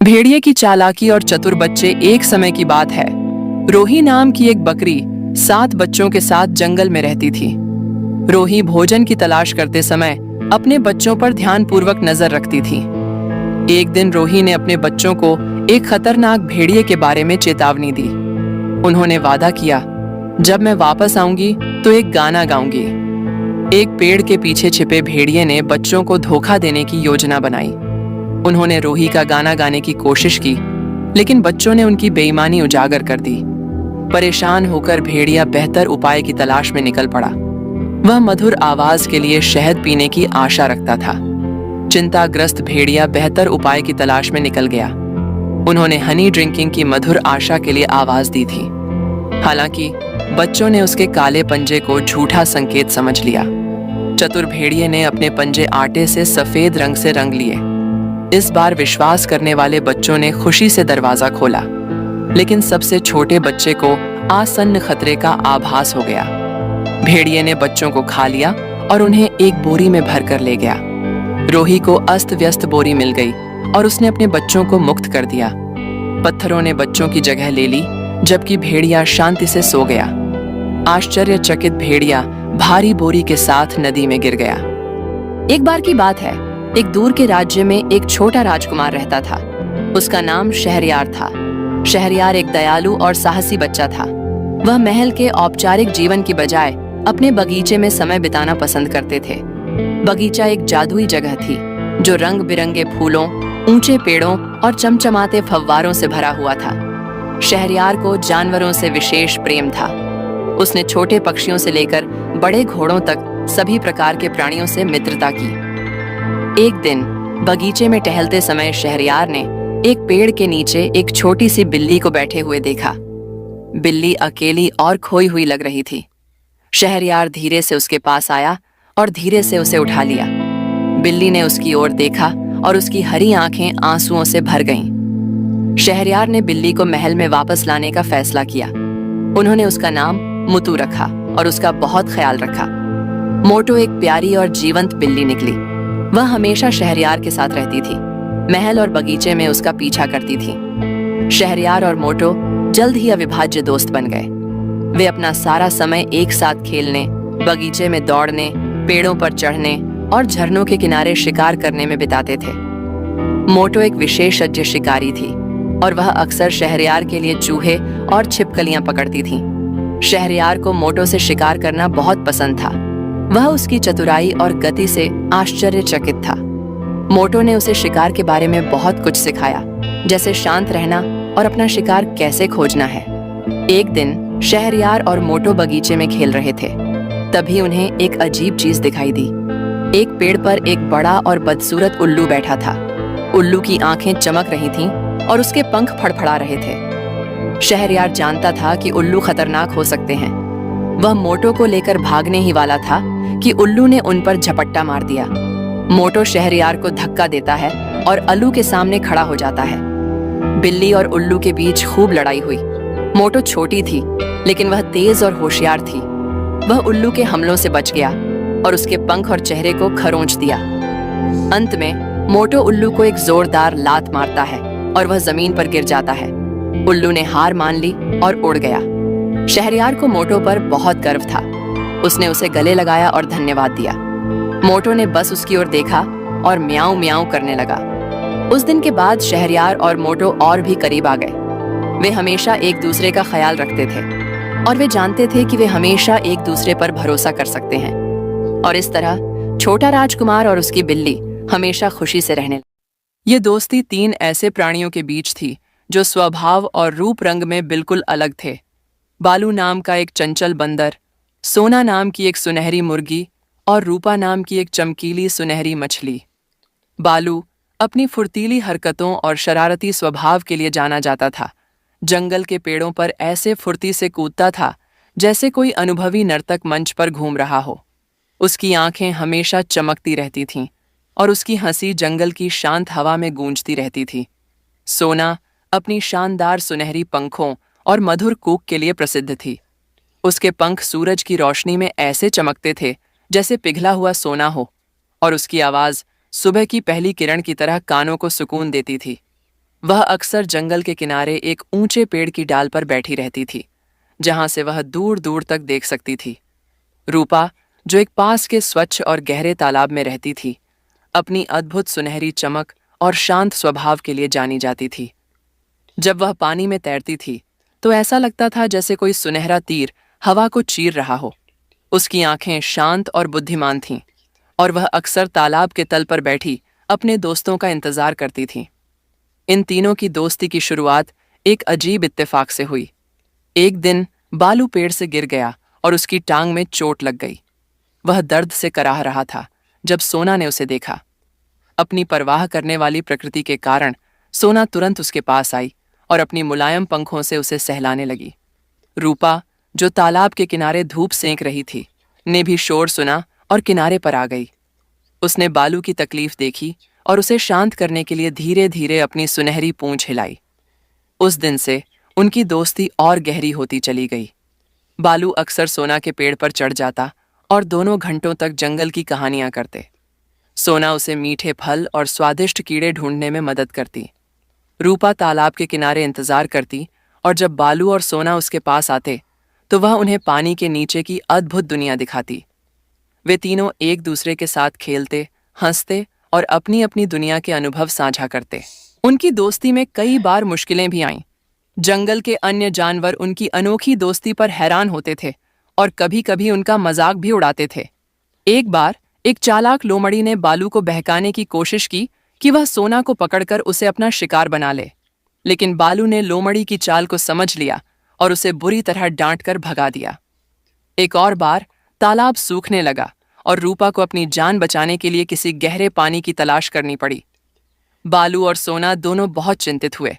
भेड़िए की चालाकी और चतुर बच्चे। एक समय की बात है, रोही नाम की एक बकरी 7 बच्चों के साथ जंगल में रहती थी। रोही भोजन की तलाश करते समय अपने बच्चों पर ध्यानपूर्वक नजर रखती थी। एक दिन रोही ने अपने बच्चों को एक खतरनाक भेड़िए के बारे में चेतावनी दी। उन्होंने वादा किया, जब मैं वापस आऊंगी तो एक गाना गाऊंगी। एक पेड़ के पीछे छिपे भेड़िए ने बच्चों को धोखा देने की योजना बनाई। उन्होंने रोही का गाना गाने की कोशिश की, लेकिन बच्चों ने उनकी बेईमानी उजागर कर दी। परेशान होकर भेड़िया बेहतर उपाय की तलाश में निकल पड़ा। वह मधुर आवाज के लिए शहद पीने की आशा रखता था। चिंताग्रस्त भेड़िया बेहतर उपाय की तलाश में निकल गया। उन्होंने हनी ड्रिंकिंग की मधुर आशा के लिए आवाज दी थी। हालांकि बच्चों ने उसके काले पंजे को झूठा संकेत समझ लिया। चतुर भेड़िए ने अपने पंजे आटे से सफेद रंग से रंग लिए। इस बार विश्वास करने वाले बच्चों ने खुशी से दरवाजा खोला, लेकिन सबसे छोटे बच्चे को आसन्न खतरे का आभास हो गया। भेड़िए ने बच्चों को खा लिया और उन्हें एक बोरी में भरकर ले गया। रोही को अस्त व्यस्त बोरी मिल गई और उसने अपने बच्चों को मुक्त कर दिया। पत्थरों ने बच्चों की जगह ले ली, जबकि भेड़िया शांति से सो गया। आश्चर्यचकित भेड़िया भारी बोरी के साथ नदी में गिर गया। एक बार की बात है, एक दूर के राज्य में एक छोटा राजकुमार रहता था। उसका नाम शहरयार था। शहरयार एक दयालु और साहसी बच्चा था। वह महल के औपचारिक जीवन की बजाय अपने बगीचे में समय बिताना पसंद करते थे। बगीचा एक जादुई जगह थी, जो रंग बिरंगे फूलों, ऊंचे पेड़ों और चमचमाते फव्वारों से भरा हुआ था। शहरयार को जानवरों से विशेष प्रेम था। उसने छोटे पक्षियों से लेकर बड़े घोड़ों तक सभी प्रकार के प्राणियों से मित्रता की। एक दिन बगीचे में टहलते समय शहरयार ने एक पेड़ के नीचे एक छोटी सी बिल्ली को बैठे हुए देखा। बिल्ली अकेली और खोई हुई लग रही थी। शहरयार धीरे से उसके पास आया और धीरे से उसे उठा लिया। बिल्ली ने उसकी ओर देखा और उसकी हरी आंखें आंसुओं से भर गईं। शहरयार ने बिल्ली को महल में वापस लाने का फैसला किया। उन्होंने उसका नाम मुतु रखा और उसका बहुत ख्याल रखा। मोटो एक प्यारी और जीवंत बिल्ली निकली। वह हमेशा शहरयार के साथ रहती थी। महल और बगीचे में उसका पीछा करती थी। शहरयार और मोटो जल्द ही अविभाज्य दोस्त बन गए। वे अपना सारा समय एक साथ खेलने, बगीचे में दौड़ने, पेड़ों पर चढ़ने और झरनों के किनारे शिकार करने में बिताते थे। मोटो एक विशेषज्ञ शिकारी थी और वह अक्सर शहरयार के लिए चूहे और छिपकलियां पकड़ती थी। शहरयार को मोटो से शिकार करना बहुत पसंद था। वह उसकी चतुराई और गति से आश्चर्यचकित था। मोटो ने उसे शिकार के बारे में बहुत कुछ सिखाया, जैसे शांत रहना और अपना शिकार कैसे खोजना है। एक दिन शहरयार और मोटो बगीचे में खेल रहे थे। तभी उन्हें एक अजीब चीज दिखाई दी। एक पेड़ पर एक बड़ा और बदसूरत उल्लू बैठा था। उल्लू की आंखें चमक रही थीं और उसके पंख फड़फड़ा रहे थे। शहरयार जानता था कि उल्लू खतरनाक हो सकते हैं। वह मोटो को लेकर भागने ही वाला था कि उल्लू ने उन पर झपट्टा मार दिया। मोटो शहरयार को धक्का देता है और उल्लू के सामने खड़ा हो जाता है। बिल्ली और उल्लू के बीच खूब लड़ाई हुई। मोटो छोटी थी, लेकिन वह तेज और होशियार थी। वह उल्लू के हमलों से बच गया और उसके पंख और चेहरे को खरोंच दिया। अंत में मोटो उल्लू को एक जोरदार लात मारता है और वह जमीन पर गिर जाता है। उल्लू ने हार मान ली और उड़ गया। शहरयार को मोटो पर बहुत गर्व था। उसने उसे गले लगाया और धन्यवाद दिया। मोटो ने बस उसकी ओर देखा और म्याऊं म्याऊं करने लगा। उस दिन के बाद शहरयार और मोटो और भी करीब आ गए। वे हमेशा एक दूसरे का ख्याल रखते थे और वे जानते थे कि वे हमेशा एक दूसरे पर भरोसा कर सकते हैं। और इस तरह छोटा राजकुमार और उसकी बिल्ली हमेशा खुशी से रहने लगे। ये दोस्ती 3 ऐसे प्राणियों के बीच थी जो स्वभाव और रूप रंग में बिल्कुल अलग थे। बालू नाम का एक चंचल बंदर, सोना नाम की एक सुनहरी मुर्गी और रूपा नाम की एक चमकीली सुनहरी मछली। बालू अपनी फुर्तीली हरकतों और शरारती स्वभाव के लिए जाना जाता था। जंगल के पेड़ों पर ऐसे फुर्ती से कूदता था जैसे कोई अनुभवी नर्तक मंच पर घूम रहा हो। उसकी आंखें हमेशा चमकती रहती थीं और उसकी हंसी जंगल की शांत हवा में गूंजती रहती थी। सोना अपनी शानदार सुनहरी पंखों और मधुर कूक के लिए प्रसिद्ध थी। उसके पंख सूरज की रोशनी में ऐसे चमकते थे जैसे पिघला हुआ सोना हो, और उसकी आवाज सुबह की पहली किरण की तरह कानों को सुकून देती थी। वह अक्सर जंगल के किनारे एक ऊंचे पेड़ की डाल पर बैठी रहती थी, जहां से वह दूर दूर तक देख सकती थी। रूपा, जो एक पास के स्वच्छ और गहरे तालाब में रहती थी, अपनी अद्भुत सुनहरी चमक और शांत स्वभाव के लिए जानी जाती थी। जब वह पानी में तैरती थी तो ऐसा लगता था जैसे कोई सुनहरा तीर हवा को चीर रहा हो। उसकी आंखें शांत और बुद्धिमान थीं, और वह अक्सर तालाब के तल पर बैठी अपने दोस्तों का इंतजार करती थी। इन तीनों की दोस्ती की शुरुआत एक अजीब इत्तेफाक से हुई। एक दिन बालू पेड़ से गिर गया और उसकी टांग में चोट लग गई। वह दर्द से कराह रहा था जब सोना ने उसे देखा। अपनी परवाह करने वाली प्रकृति के कारण सोना तुरंत उसके पास आई और अपनी मुलायम पंखों से उसे सहलाने लगी। रूपा, जो तालाब के किनारे धूप सेंक रही थी, ने भी शोर सुना और किनारे पर आ गई। उसने बालू की तकलीफ देखी और उसे शांत करने के लिए धीरे धीरे अपनी सुनहरी पूंछ हिलाई। उस दिन से उनकी दोस्ती और गहरी होती चली गई। बालू अक्सर सोना के पेड़ पर चढ़ जाता और दोनों घंटों तक जंगल की कहानियां करते। सोना उसे मीठे फल और स्वादिष्ट कीड़े ढूंढने में मदद करती। रूपा तालाब के किनारे इंतजार करती, और जब बालू और सोना उसके पास आते तो वह उन्हें पानी के नीचे की अद्भुत दुनिया दिखाती। वे तीनों एक दूसरे के साथ खेलते, हंसते और अपनी अपनी दुनिया के अनुभव साझा करते। उनकी दोस्ती में कई बार मुश्किलें भी आईं। जंगल के अन्य जानवर उनकी अनोखी दोस्ती पर हैरान होते थे और कभी-कभी उनका मजाक भी उड़ाते थे। एक बार एक चालाक लोमड़ी ने बालू को बहकाने की कोशिश की कि वह सोना को पकड़कर उसे अपना शिकार बना ले, लेकिन बालू ने लोमड़ी की चाल को समझ लिया और उसे बुरी तरह डांटकर भगा दिया। एक और बार तालाब सूखने लगा और रूपा को अपनी जान बचाने के लिए किसी गहरे पानी की तलाश करनी पड़ी। बालू और सोना दोनों बहुत चिंतित हुए।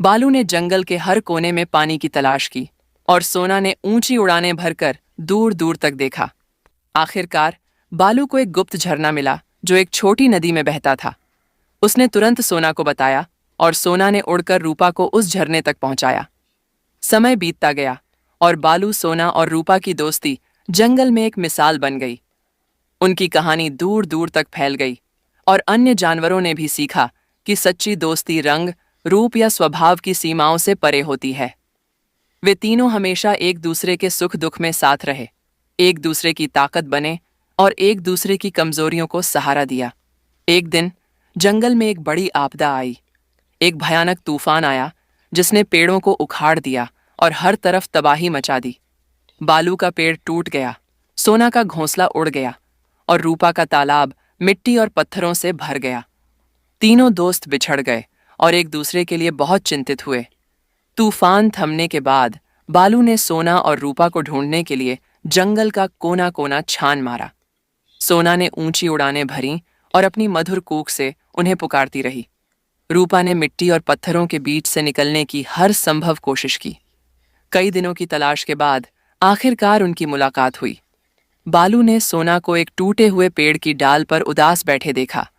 बालू ने जंगल के हर कोने में पानी की तलाश की और सोना ने ऊंची उड़ानें भरकर दूर दूर तक देखा। आखिरकार बालू को एक गुप्त झरना मिला जो एक छोटी नदी में बहता था। उसने तुरंत सोना को बताया और सोना ने उड़कर रूपा को उस झरने तक पहुंचाया। समय बीतता गया और बालू, सोना और रूपा की दोस्ती जंगल में एक मिसाल बन गई। उनकी कहानी दूर दूर तक फैल गई और अन्य जानवरों ने भी सीखा कि सच्ची दोस्ती रंग, रूप या स्वभाव की सीमाओं से परे होती है। वे तीनों हमेशा एक दूसरे के सुख दुख में साथ रहे, एक दूसरे की ताकत बने और एक दूसरे की कमजोरियों को सहारा दिया। एक दिन जंगल में एक बड़ी आपदा आई। एक भयानक तूफान आया जिसने पेड़ों को उखाड़ दिया और हर तरफ तबाही मचा दी। बालू का पेड़ टूट गया, सोना का घोंसला उड़ गया और रूपा का तालाब मिट्टी और पत्थरों से भर गया। तीनों दोस्त बिछड़ गए और एक दूसरे के लिए बहुत चिंतित हुए। तूफान थमने के बाद बालू ने सोना और रूपा को ढूंढने के लिए जंगल का कोना कोना छान मारा। सोना ने ऊंची उड़ानें भरीं और अपनी मधुर कूक से उन्हें पुकारती रही। रूपा ने मिट्टी और पत्थरों के बीच से निकलने की हर संभव कोशिश की। कई दिनों की तलाश के बाद आखिरकार उनकी मुलाकात हुई। बालू ने सोना को एक टूटे हुए पेड़ की डाल पर उदास बैठे देखा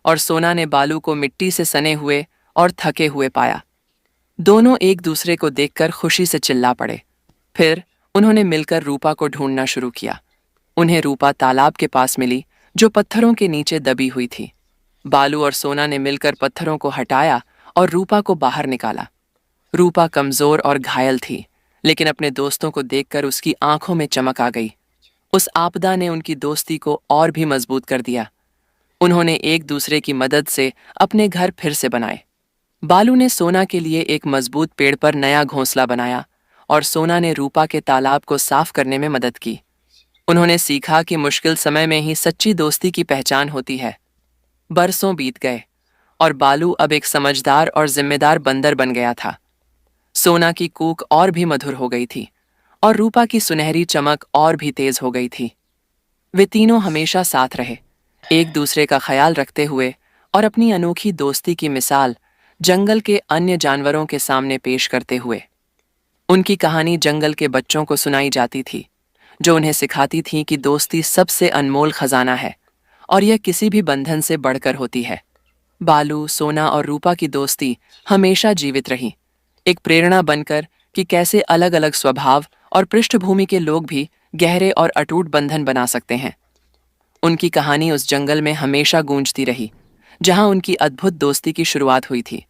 और सोना ने बालू को मिट्टी से सने हुए और थके हुए पाया। दोनों एक दूसरे को देखकर खुशी से चिल्ला पड़े। फिर उन्होंने मिलकर रूपा को ढूंढना शुरू किया। उन्हें रूपा तालाब के पास मिली जो पत्थरों के नीचे दबी हुई थी। बालू और सोना ने मिलकर पत्थरों को हटाया और रूपा को बाहर निकाला। रूपा कमजोर और घायल थी, लेकिन अपने दोस्तों को देखकर उसकी आंखों में चमक आ गई। उस आपदा ने उनकी दोस्ती को और भी मजबूत कर दिया। उन्होंने एक दूसरे की मदद से अपने घर फिर से बनाए। बालू ने सोना के लिए एक मजबूत पेड़ पर नया घोंसला बनाया और सोना ने रूपा के तालाब को साफ करने में मदद की। उन्होंने सीखा कि मुश्किल समय में ही सच्ची दोस्ती की पहचान होती है। बरसों बीत गए और बालू अब एक समझदार और जिम्मेदार बंदर बन गया था। सोना की कूक और भी मधुर हो गई थी और रूपा की सुनहरी चमक और भी तेज हो गई थी। वे तीनों हमेशा साथ रहे, एक दूसरे का ख्याल रखते हुए और अपनी अनोखी दोस्ती की मिसाल जंगल के अन्य जानवरों के सामने पेश करते हुए। उनकी कहानी जंगल के बच्चों को सुनाई जाती थी, जो उन्हें सिखाती थी कि दोस्ती सबसे अनमोल खजाना है और यह किसी भी बंधन से बढ़कर होती है। बालू, सोना और रूपा की दोस्ती हमेशा जीवित रही, एक प्रेरणा बनकर कि कैसे अलग अलग स्वभाव और पृष्ठभूमि के लोग भी गहरे और अटूट बंधन बना सकते हैं। उनकी कहानी उस जंगल में हमेशा गूंजती रही, जहां उनकी अद्भुत दोस्ती की शुरुआत हुई थी।